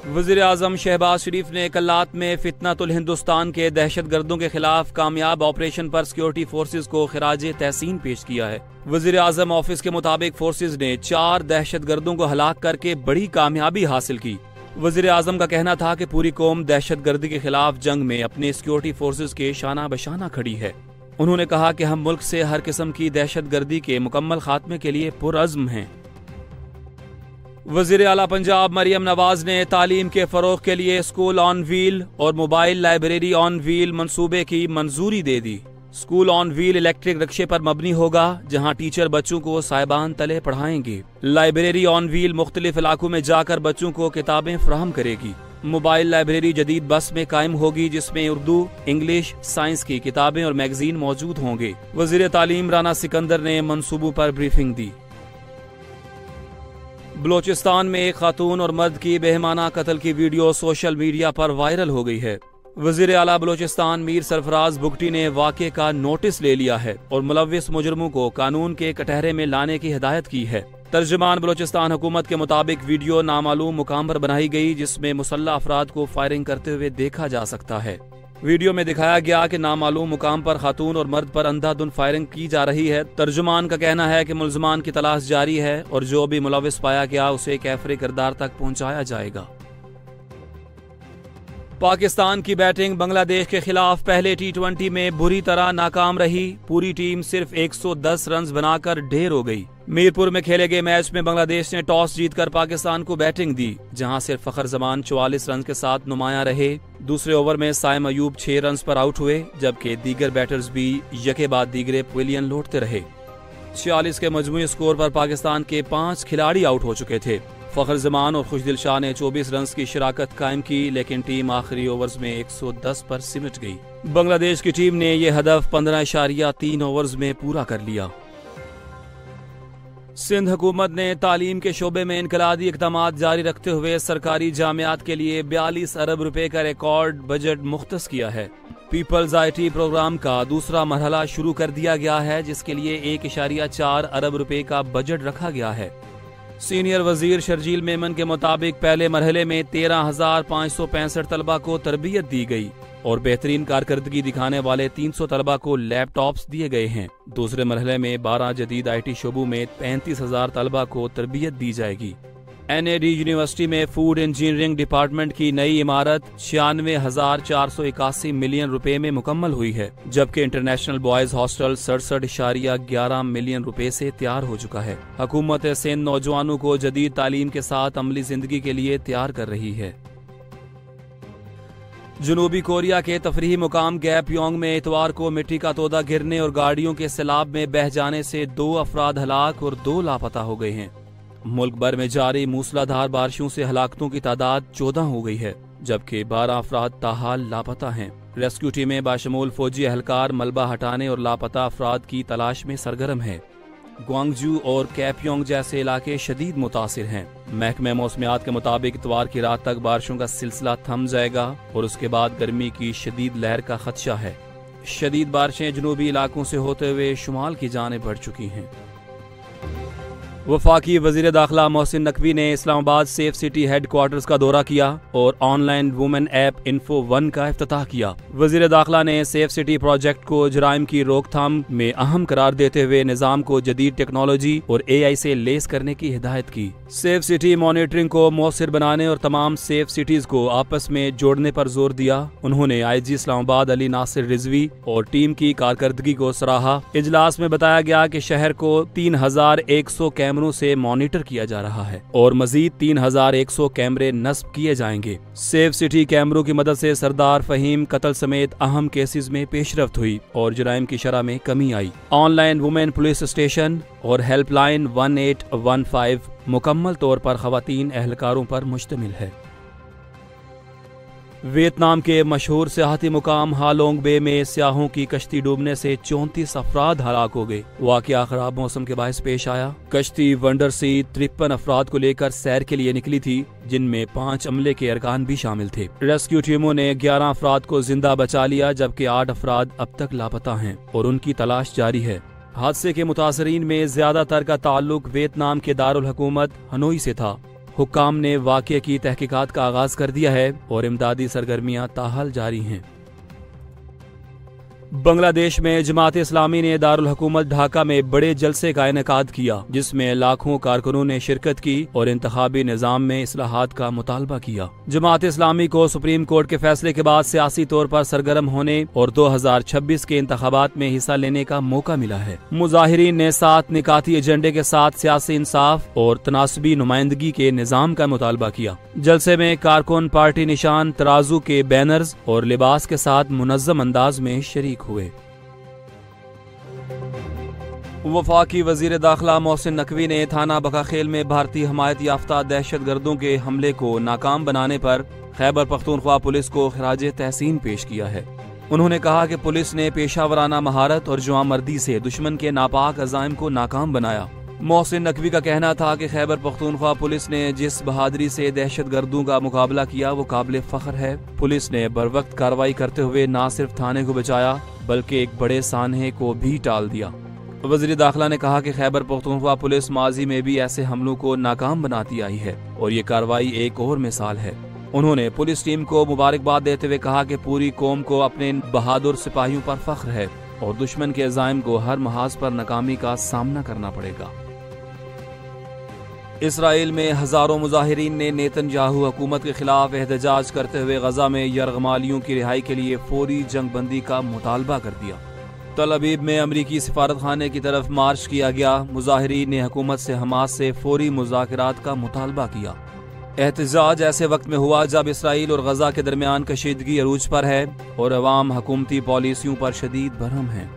वज़ीर आज़म शहबाज शरीफ ने कल्लात में फितनातुल हिंदुस्तान के दहशत गर्दों के खिलाफ कामयाब ऑपरेशन पर सिक्योरिटी फोर्सेज को खिराज तहसीन पेश किया है। वज़ीर आज़म ऑफिस के मुताबिक फोर्सेज ने 4 दहशत गर्दों को हलाक करके बड़ी कामयाबी हासिल की। वज़ीर आज़म का कहना था कि पूरी कौम दहशत गर्दी के खिलाफ जंग में अपने सिक्योरिटी फोर्सेज के शाना बशाना खड़ी है। उन्होंने कहा कि हम मुल्क से हर किस्म की दहशत गर्दी के मुकम्मल खात्मे के लिए पुरअज़्म हैं। वज़ीर आला पंजाब मरियम नवाज ने तालीम के फ़रोग़ के लिए स्कूल ऑन व्हील और मोबाइल लाइब्रेरी ऑन व्हील मंसूबे की मंजूरी दे दी। स्कूल ऑन व्हील इलेक्ट्रिक रिक्शे पर मबनी होगा, जहां टीचर बच्चों को साहिबान तले पढ़ाएंगे। लाइब्रेरी ऑन व्हील मुख्तलिफ इलाकों में जाकर बच्चों को किताबें फराहम करेगी। मोबाइल लाइब्रेरी जदीद बस में कायम होगी, जिसमें उर्दू, इंग्लिश, साइंस की किताबें और मैगजीन मौजूद होंगे। वज़ीर तालीम राना सिकंदर ने मंसूबों पर ब्रीफिंग दी। बलोचिस्तान में एक खातून और मर्द की बेहमाना कत्ल की वीडियो सोशल मीडिया पर वायरल हो गई है। वज़ीर आला बलोचिस्तान मीर सरफराज बुगटी ने वाक़े का नोटिस ले लिया है और मुलव्विस मुजरिमों को कानून के कटहरे में लाने की हिदायत की है। तर्जुमान बलोचिस्तान हुकूमत के मुताबिक वीडियो नामालूम मुकाम पर बनाई गई, जिसमें मुसल्लह अफराद को फायरिंग करते हुए देखा जा सकता है। वीडियो में दिखाया गया कि नामालूम मुकाम पर खातून और मर्द पर अंधाधुंध फायरिंग की जा रही है। तर्जुमान का कहना है कि मुल्ज़मान की तलाश जारी है और जो भी मुलव्विस पाया गया उसे कैफरे किरदार तक पहुंचाया जाएगा। पाकिस्तान की बैटिंग बांग्लादेश के खिलाफ पहले T20 में बुरी तरह नाकाम रही। पूरी टीम सिर्फ 110 रन बनाकर ढेर हो गई। मीरपुर में खेले गए मैच में बांग्लादेश ने टॉस जीतकर पाकिस्तान को बैटिंग दी, जहां सिर्फ फखर जमान 44 रन के साथ नुमाया रहे। दूसरे ओवर में साइम अयूब 6 रन पर आउट हुए, जबकि दीगर बैटर्स भी यके बाद दीगरे पवेलियन लौटते रहे। 46 के मजमूई स्कोर पर पाकिस्तान के 5 खिलाड़ी आउट हो चुके थे। फखर जमान और खुशदिल शाह ने 24 रन की शराकत कायम की, लेकिन टीम आखिरी ओवर्स में 110 पर सिमट गई। बांग्लादेश की टीम ने यह हदफ 15.3 ओवर्स में पूरा कर लिया। सिंध हुकूमत ने तालीम के शोबे में इनकलाबी इक़दामात जारी रखते हुए सरकारी जामियात के लिए 42 अरब रुपए का रिकॉर्ड बजट मुख्तस किया है। पीपल्स IT प्रोग्राम का दूसरा मरहला शुरू कर दिया गया है, जिसके लिए 1.4 अरब रुपए का बजट रखा गया है। सीनियर वजीर शर्जील मेमन के मुताबिक पहले मरहले में 13,565 तलबा को तरबियत दी गई और बेहतरीन कारकर्दगी दिखाने वाले 300 तलबा को लैपटॉप्स दिए गए हैं। दूसरे मरहले में 12 जदीद IT शोबों में 35,000 तलबा को तरबियत दी जाएगी। NAD यूनिवर्सिटी में फूड इंजीनियरिंग डिपार्टमेंट की नई इमारत 96,481 मिलियन रुपए में मुकम्मल हुई है, जबकि इंटरनेशनल बॉयज हॉस्टल 67.11 मिलियन रुपए से तैयार हो चुका है। हुकूमत सिंध नौजवानों को जदीद तालीम के साथ अमली जिंदगी के लिए तैयार कर रही है। जनूबी कोरिया के तफरीही मुकाम गैपयोंग में इतवार को मिट्टी का तोदा गिरने और गाड़ियों के सैलाब में बह जाने से 2 अफराद हलाक और 2 लापता हो गए हैं। मुल्क भर में जारी मूसलाधार बारिशों से हलाकतों की तादाद 14 हो गई है, जबकि 12 अफराद ताहाल लापता हैं। रेस्क्यू टीमें बाशमूल फौजी एहलकार मलबा हटाने और लापता अफराद की तलाश में सरगर्म है। ग्वांगजू और कैपयोंग जैसे इलाके शदीद मुतासिर हैं। महकमे मौसमियात के मुताबिक इतवार की रात तक बारिशों का सिलसिला थम जाएगा और उसके बाद गर्मी की शदीद लहर का खदशा है। शदीद बारिशें जनूबी इलाकों से होते हुए शुमाल की जाने बढ़ चुकी हैं। वफाकी वजीर दाखिला मोहसिन नकवी ने Islamabad safe city head quarters का दौरा किया और ऑनलाइन वुमेन ऐप इन्फो 1 का इफ्तिताह किया। वजीर दाखिला ने सेफ सिटी प्रोजेक्ट को जराइम की रोकथाम में अहम करार देते हुए निज़ाम को जदीद टेक्नोलॉजी और AI से लेस करने की हिदायत की। सेफ सिटी मॉनिटरिंग को मौसर बनाने और तमाम सेफ सिटीज को आपस में जोड़ने पर जोर दिया। उन्होंने IG इस्लामाबाद अली नासिर रिजवी और टीम की कारकर्दगी को सराहा। इजलास में बताया गया कि शहर को 3,100 कैमरों से मॉनिटर किया जा रहा है और मजीद 3,100 कैमरे नस्ब किए जाएंगे। सेफ सिटी कैमरों की मदद से सरदार फहीम कत्ल समेत अहम केसेस में पेशरफ्त हुई और जराइम की शरह में कमी आई। ऑनलाइन वुमेन पुलिस स्टेशन और हेल्पलाइन 1815 मुकम्मल तौर पर खवातीन एहलकारों पर मुश्तमिल है। वियतनाम के मशहूर सियाहती मुकाम हालोंग बे में सियाहों की कश्ती डूबने से 34 अफराद हलाक हो गए। वाकया खराब मौसम के बायस पेश आया। कश्ती वंडर सी 53 अफराद को लेकर सैर के लिए निकली थी, जिनमें 5 अमले के अरकान भी शामिल थे। रेस्क्यू टीमों ने 11 अफराद को जिंदा बचा लिया, जबकि 8 अफराद अब तक लापता हैं और उनकी तलाश जारी है। हादसे के मुतासरीन में ज्यादातर का ताल्लुक वियतनाम के दारुल हुकूमत हनोई से था। हुक्काम ने वाक़ये की तहकीकात का आगाज कर दिया है और इमदादी सरगर्मियां ताहाल जारी हैं। बांग्लादेश में जमात इस्लामी ने दारुल हुकूमत ढाका में बड़े जलसे का इनेकाद किया, जिसमें लाखों कारकुनों ने शिरकत की और इंतखाबी निज़ाम में इस्लाहात का मुतालबा किया। जमात इस्लामी को सुप्रीम कोर्ट के फैसले के बाद सियासी तौर पर सरगर्म होने और 2026 के इंतखाबात में हिस्सा लेने का मौका मिला है। मुजाहिरीन ने 7 निकाती एजेंडे के साथ सियासी इंसाफ और तनासबी नुमाइंदगी के निज़ाम का मुतालबा किया। जलसे में कारकुन पार्टी निशान, तराजू के बैनर्स और लिबास के साथ मुनज़्ज़म अंदाज में शरीक हुए। वफाकी वजीर दाखिला मोहसिन नकवी ने थाना बकाखेल में भारतीय हमायत याफ्ता दहशत गर्दों के हमले को नाकाम बनाने पर खैबर पख्तूनख्वा पुलिस को खराज तहसीन पेश किया है। उन्होंने कहा कि पुलिस ने पेशावराना महारत और जुआमर्दी से दुश्मन के नापाक अज़ाइम को नाकाम बनाया। मोहसिन नकवी का कहना था कि खैबर पख्तूनख्वा पुलिस ने जिस बहादुरी से दहशत गर्दों का मुकाबला किया वो काबिल फख्र है। पुलिस ने बरवक्त कार्रवाई करते हुए न सिर्फ थाने को बचाया बल्कि एक बड़े सानहे को भी टाल दिया। वज़ीर दाखिला ने कहा कि खैबर पख्तूनख्वा पुलिस माजी में भी ऐसे हमलों को नाकाम बनाती आई है और ये कार्रवाई एक और मिसाल है। उन्होंने पुलिस टीम को मुबारकबाद देते हुए कहा कि पूरी कौम को अपने बहादुर सिपाहियों पर फख्र है और दुश्मन के अज़ाइम को हर महाज पर नाकामी का सामना करना पड़ेगा। इसराइल में हजारों मुजाहिरीन ने नेतन्याहू हुकूमत के खिलाफ एहतजाज करते हुए गजा में यरगमालियों की रिहाई के लिए फौरी जंगबंदी का मुतालबा कर दिया। तल अवीव में अमरीकी सिफारत खाने की तरफ मार्च किया गया। मुजाहिरीन ने हुकूमत से हमास से फौरी मुज़ाकरात का मुतालबा किया। एहतजाज ऐसे वक्त में हुआ जब इसराइल और गजा के दरमियान कशीदगी अरूज पर है और अवाम हुकूमती पॉलिसियों पर शदीद बरहम है।